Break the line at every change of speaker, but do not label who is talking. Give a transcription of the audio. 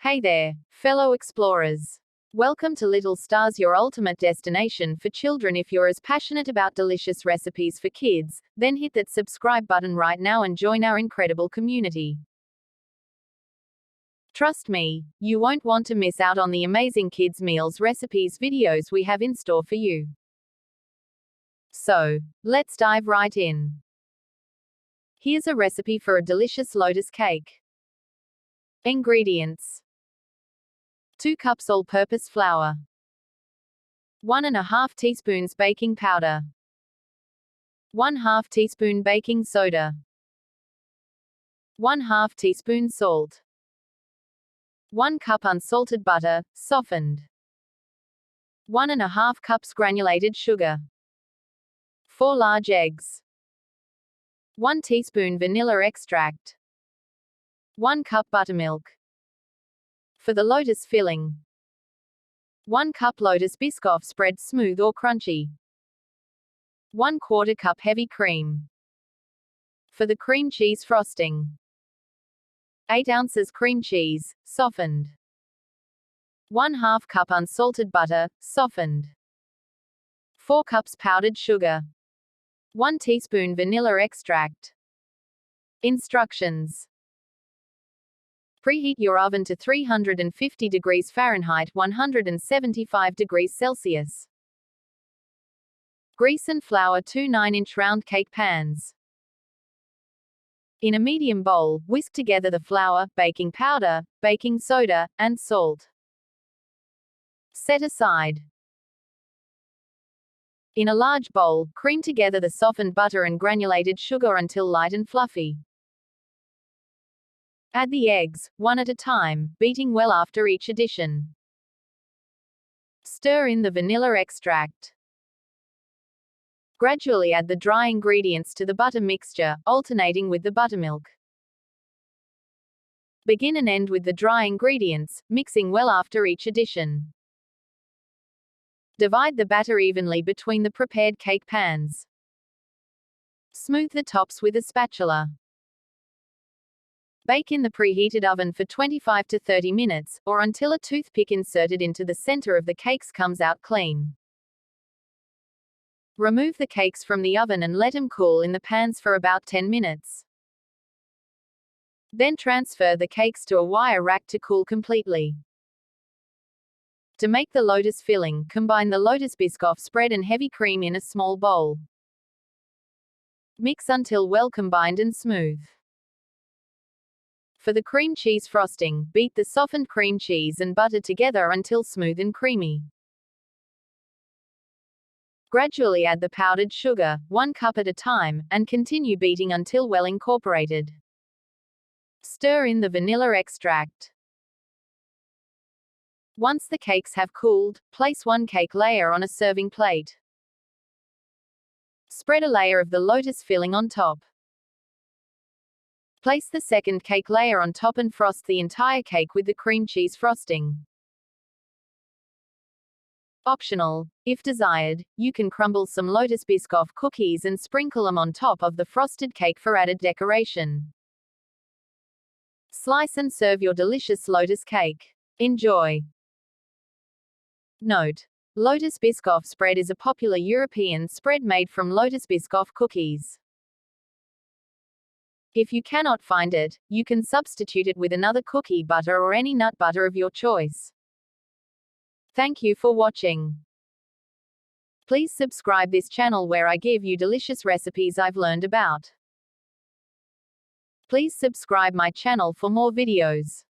Hey there, fellow explorers. Welcome to Little Stars, your ultimate destination for children. If you're as passionate about delicious recipes for kids, then hit that subscribe button right now and join our incredible community. Trust me, you won't want to miss out on the amazing kids' meals recipes videos we have in store for you. So, let's dive right in. Here's a recipe for a delicious lotus cake. Ingredients: 2 cups all-purpose flour, 1½ teaspoons baking powder, 1/2 teaspoon baking soda, 1/2 teaspoon salt, 1 cup unsalted butter, softened, 1½ cups granulated sugar, 4 large eggs, 1 teaspoon vanilla extract, 1 cup buttermilk. For the lotus filling: 1 cup lotus biscoff spread smooth or crunchy, 1/4 cup heavy cream. For the cream cheese frosting: 8 ounces cream cheese, softened, 1/2 cup unsalted butter, softened, 4 cups powdered sugar, 1 teaspoon vanilla extract. Instructions: preheat your oven to 350 degrees Fahrenheit, 175 degrees Celsius. Grease and flour 2 9-inch round cake pans. In a medium bowl, whisk together the flour, baking powder, baking soda, and salt. Set aside. In a large bowl, cream together the softened butter and granulated sugar until light and fluffy. Add the eggs, one at a time, beating well after each addition. Stir in the vanilla extract. Gradually add the dry ingredients to the butter mixture, alternating with the buttermilk. Begin and end with the dry ingredients, mixing well after each addition. Divide the batter evenly between the prepared cake pans. Smooth the tops with a spatula. Bake in the preheated oven for 25 to 30 minutes, or until a toothpick inserted into the center of the cakes comes out clean. Remove the cakes from the oven and let them cool in the pans for about 10 minutes. Then transfer the cakes to a wire rack to cool completely. To make the lotus filling, combine the lotus biscoff spread and heavy cream in a small bowl. Mix until well combined and smooth. For the cream cheese frosting, beat the softened cream cheese and butter together until smooth and creamy. Gradually add the powdered sugar, 1 cup at a time, and continue beating until well incorporated. Stir in the vanilla extract. Once the cakes have cooled, place 1 cake layer on a serving plate. Spread a layer of the lotus filling on top. Place the second cake layer on top and frost the entire cake with the cream cheese frosting. Optional. If desired, you can crumble some lotus biscoff cookies and sprinkle them on top of the frosted cake for added decoration. Slice and serve your delicious lotus cake. Enjoy. Note: Lotus biscoff spread is a popular European spread made from lotus biscoff cookies. If you cannot find it, you can substitute it with another cookie butter or any nut butter of your choice. Thank you for watching. Please subscribe this channel where I give you delicious recipes I've learned about. Please subscribe my channel for more videos.